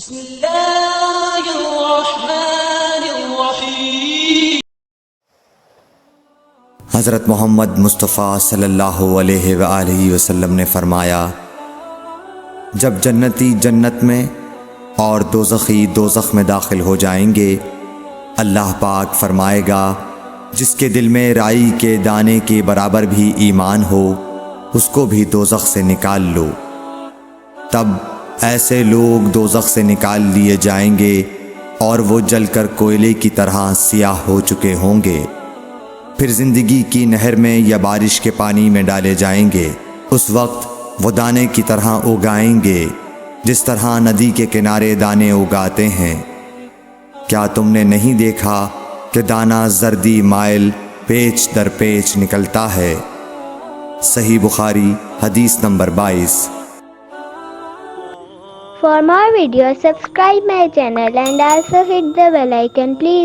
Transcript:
بسم اللہ الرحمن الرحیم۔ حضرت محمد مصطفیٰ صلی اللہ علیہ وآلہ وسلم نے فرمایا، جب جنتی جنت میں اور دوزخی دوزخ میں داخل ہو جائیں گے، اللہ پاک فرمائے گا جس کے دل میں رائی کے دانے کے برابر بھی ایمان ہو، اس کو بھی دوزخ سے نکال لو۔ تب ایسے لوگ دوزخ سے نکال لیے جائیں گے اور وہ جل کر کوئلے کی طرح سیاہ ہو چکے ہوں گے، پھر زندگی کی نہر میں یا بارش کے پانی میں ڈالے جائیں گے۔ اس وقت وہ دانے کی طرح اگائیں گے جس طرح ندی کے کنارے دانے اگاتے ہیں۔ کیا تم نے نہیں دیکھا کہ دانہ زردی مائل پیچ در پیچ نکلتا ہے؟ صحیح بخاری حدیث number 22۔ For more videos, subscribe my channel and also hit the bell icon, please.